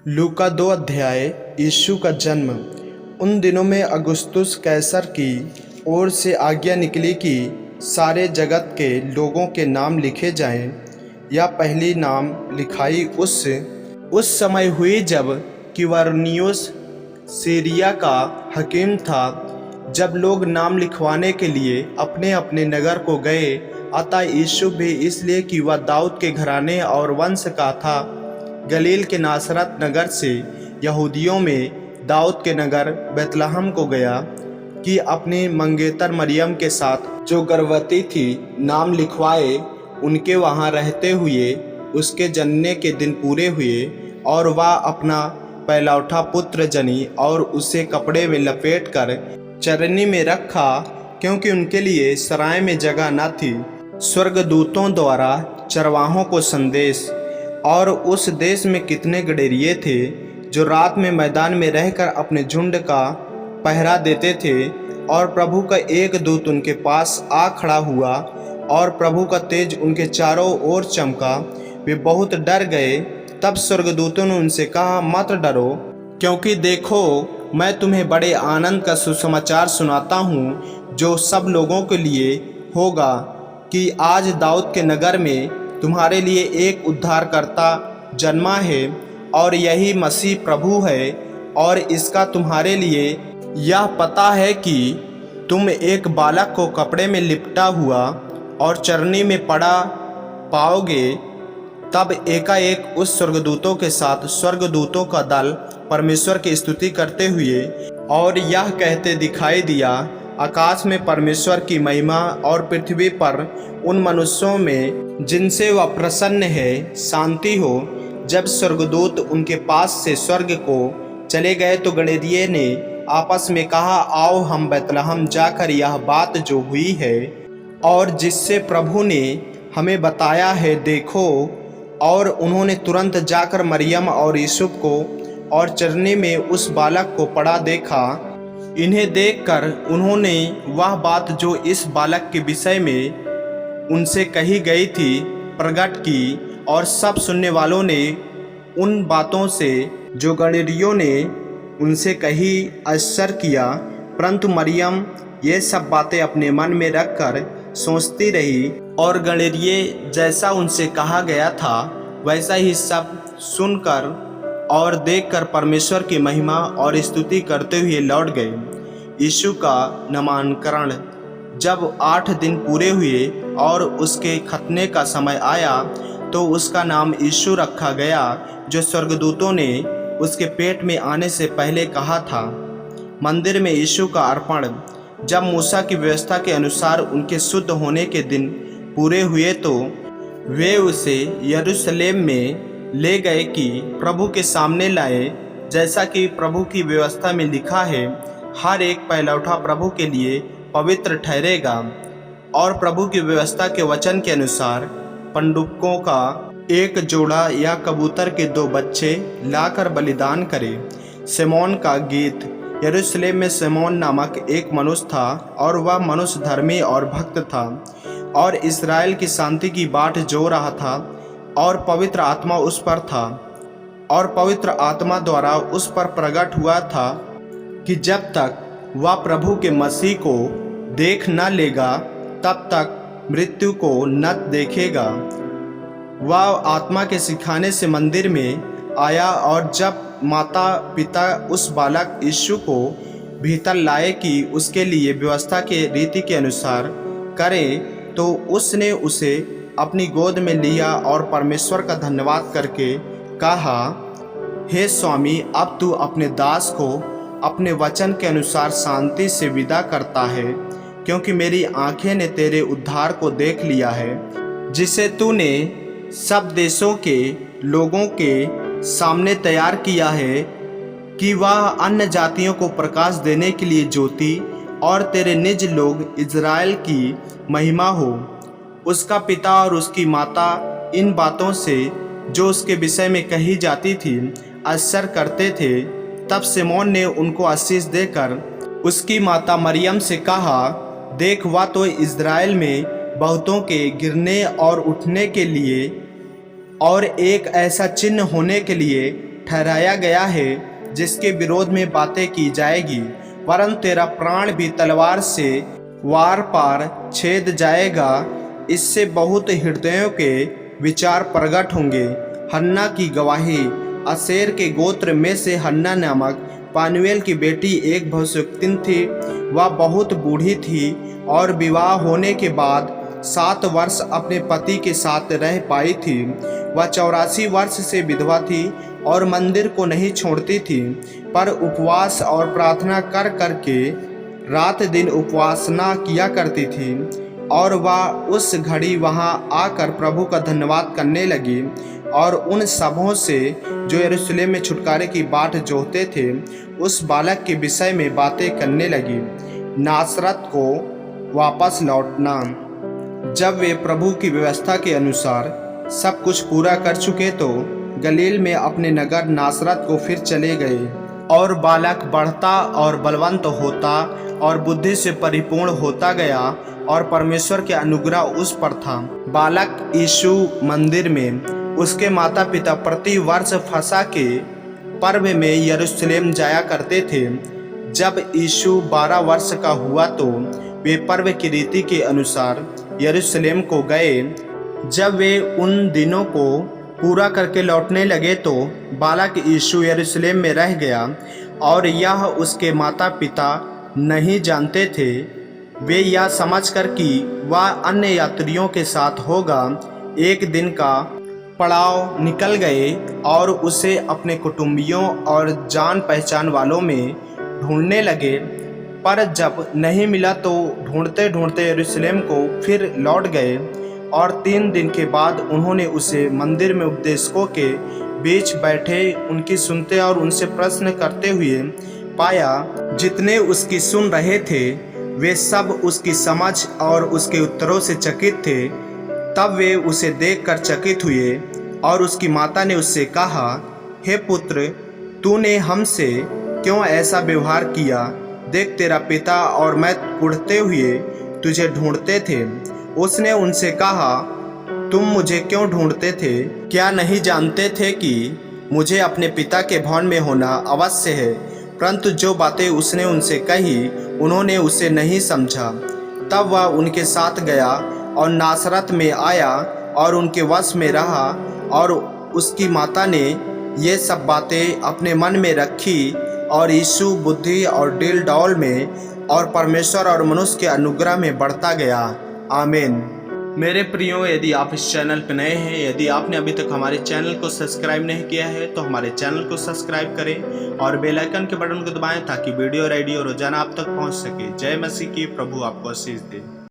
लूका 2 अध्याय। यीशु का जन्म। उन दिनों में अगुस्तुस कैसर की ओर से आज्ञा निकली कि सारे जगत के लोगों के नाम लिखे जाएं। यह पहली नाम लिखाई उस समय हुई जब क्विरिनियुस सीरिया का हकीम था। जब लोग नाम लिखवाने के लिए अपने अपने नगर को गए, अतः यीशु भी इसलिए कि वह दाऊद के घराने और वंश का था, गलील के नासरत नगर से यहूदियों में दाऊद के नगर बैतलहम को गया कि अपनी मंगेतर मरियम के साथ जो गर्भवती थी नाम लिखवाए। उनके वहाँ रहते हुए उसके जनने के दिन पूरे हुए और वह अपना पहलौठा पुत्र जनी और उसे कपड़े में लपेटकर चरनी में रखा, क्योंकि उनके लिए सराय में जगह न थी। स्वर्गदूतों द्वारा चरवाहों को संदेश। और उस देश में कितने गडेरिये थे जो रात में मैदान में रहकर अपने झुंड का पहरा देते थे। और प्रभु का एक दूत उनके पास आ खड़ा हुआ और प्रभु का तेज उनके चारों ओर चमका। वे बहुत डर गए। तब स्वर्गदूतों ने उनसे कहा, मत डरो, क्योंकि देखो मैं तुम्हें बड़े आनंद का सुसमाचार सुनाता हूँ, जो सब लोगों के लिए होगा, कि आज दाऊद के नगर में तुम्हारे लिए एक उद्धारकर्ता जन्मा है, और यही मसीह प्रभु है। और इसका तुम्हारे लिए यह पता है कि तुम एक बालक को कपड़े में लिपटा हुआ और चरनी में पड़ा पाओगे। तब एकाएक उस स्वर्गदूतों के साथ स्वर्गदूतों का दल परमेश्वर की स्तुति करते हुए और यह कहते दिखाई दिया, आकाश में परमेश्वर की महिमा और पृथ्वी पर उन मनुष्यों में जिनसे वह प्रसन्न है शांति हो। जब स्वर्गदूत उनके पास से स्वर्ग को चले गए तो गडरिये ने आपस में कहा, आओ हम बैतलहम जाकर यह बात जो हुई है और जिससे प्रभु ने हमें बताया है देखो। और उन्होंने तुरंत जाकर मरियम और यूसुफ को और चरनी में उस बालक को पड़ा देखा। इन्हें देखकर उन्होंने वह बात जो इस बालक के विषय में उनसे कही गई थी प्रकट की, और सब सुनने वालों ने उन बातों से जो गडरियों ने उनसे कही आश्चर्य किया। परंतु मरियम ये सब बातें अपने मन में रखकर सोचती रही, और गडरिये जैसा उनसे कहा गया था वैसा ही सब सुनकर और देखकर परमेश्वर की महिमा और स्तुति करते हुए लौट गए। यीशु का नामकरण। जब 8 दिन पूरे हुए और उसके खतने का समय आया तो उसका नाम यीशु रखा गया, जो स्वर्गदूतों ने उसके पेट में आने से पहले कहा था। मंदिर में यीशु का अर्पण। जब मूसा की व्यवस्था के अनुसार उनके शुद्ध होने के दिन पूरे हुए तो वे उसे यरूशलेम में ले गए कि प्रभु के सामने लाए, जैसा कि प्रभु की व्यवस्था में लिखा है, हर एक पहलौठा प्रभु के लिए पवित्र ठहरेगा। और प्रभु की व्यवस्था के वचन के अनुसार पंडुबकों का एक जोड़ा या कबूतर के 2 बच्चे लाकर बलिदान करे। सिमोन का गीत। यरूशलेम में सिमोन नामक एक मनुष्य था, और वह मनुष्य धर्मी और भक्त था और इस्राएल की शांति की बाट जो रहा था, और पवित्र आत्मा उस पर था। और पवित्र आत्मा द्वारा उस पर प्रकट हुआ था कि जब तक वह प्रभु के मसीह को देख न लेगा तब तक मृत्यु को न देखेगा। वह आत्मा के सिखाने से मंदिर में आया, और जब माता पिता उस बालक यीशु को भीतर लाए कि उसके लिए व्यवस्था के रीति के अनुसार करें, तो उसने उसे अपनी गोद में लिया और परमेश्वर का धन्यवाद करके कहा, हे स्वामी, अब तू अपने दास को अपने वचन के अनुसार शांति से विदा करता है, क्योंकि मेरी आंखें ने तेरे उद्धार को देख लिया है, जिसे तूने सब देशों के लोगों के सामने तैयार किया है, कि वह अन्य जातियों को प्रकाश देने के लिए ज्योति और तेरे निज लोग इज़राइल की महिमा हो। उसका पिता और उसकी माता इन बातों से जो उसके विषय में कही जाती थी आश्चर्य करते थे। तब सिमोन ने उनको आशीष देकर उसकी माता मरियम से कहा, देख, वह तो इज़राइल में बहुतों के गिरने और उठने के लिए और एक ऐसा चिन्ह होने के लिए ठहराया गया है जिसके विरोध में बातें की जाएगी, वरन तेरा प्राण भी तलवार से वार पार छेद जाएगा। इससे बहुत हृदयों के विचार प्रकट होंगे। हन्ना की गवाही। अशेर के गोत्र में से हन्ना नामक पानुएल की बेटी एक भविष्यवक्तिन थी। वह बहुत बूढ़ी थी और विवाह होने के बाद 7 वर्ष अपने पति के साथ रह पाई थी। वह 84 वर्ष से विधवा थी और मंदिर को नहीं छोड़ती थी, पर उपवास और प्रार्थना कर करके रात दिन उपासना किया करती थी। और वह उस घड़ी वहां आकर प्रभु का धन्यवाद करने लगी और उन सबों से जो यरूशलेम में छुटकारे की बाट जोहते थे उस बालक के विषय में बातें करने लगी। नासरत को वापस लौटना। जब वे प्रभु की व्यवस्था के अनुसार सब कुछ पूरा कर चुके तो गलील में अपने नगर नासरत को फिर चले गए। और बालक बढ़ता और बलवंत होता और बुद्धि से परिपूर्ण होता गया और परमेश्वर के अनुग्रह उस पर था। बालक यीशु मंदिर में उसके माता पिता प्रति वर्ष फसह के पर्व में यरूशलेम जाया करते थे। जब यीशु 12 वर्ष का हुआ तो वे पर्व की रीति के अनुसार यरूशलेम को गए। जब वे उन दिनों को पूरा करके लौटने लगे तो बालक यीशु यरूशलेम में रह गया और यह उसके माता पिता नहीं जानते थे। वे यह समझकर कि वह अन्य यात्रियों के साथ होगा एक दिन का पड़ाव निकल गए और उसे अपने कुटुंबियों और जान पहचान वालों में ढूंढने लगे। पर जब नहीं मिला तो ढूंढते ढूंढते यरूशलेम को फिर लौट गए। और 3 दिन के बाद उन्होंने उसे मंदिर में उपदेशकों के बीच बैठे उनकी सुनते और उनसे प्रश्न करते हुए पाया। जितने उसकी सुन रहे थे वे सब उसकी समझ और उसके उत्तरों से चकित थे। तब वे उसे देखकर चकित हुए और उसकी माता ने उससे कहा, हे पुत्र, तूने हमसे क्यों ऐसा व्यवहार किया? देख, तेरा पिता और मैं उड़ते हुए तुझे ढूंढते थे। उसने उनसे कहा, तुम मुझे क्यों ढूंढते थे? क्या नहीं जानते थे कि मुझे अपने पिता के भवन में होना अवश्य है? परंतु जो बातें उसने उनसे कही उन्होंने उसे नहीं समझा। तब वह उनके साथ गया और नासरत में आया और उनके वश में रहा। और उसकी माता ने ये सब बातें अपने मन में रखी और यीशु बुद्धि और डील डौल में और परमेश्वर और मनुष्य के अनुग्रह में बढ़ता गया। आमीन। मेरे प्रियो, यदि आप इस चैनल पर नए हैं, यदि आपने अभी तक हमारे चैनल को सब्सक्राइब नहीं किया है तो हमारे चैनल को सब्सक्राइब करें और बेल आइकन के बटन को दबाएं ताकि वीडियो रोजाना आप तक पहुंच सके। जय मसीह की। प्रभु आपको आशीष दे।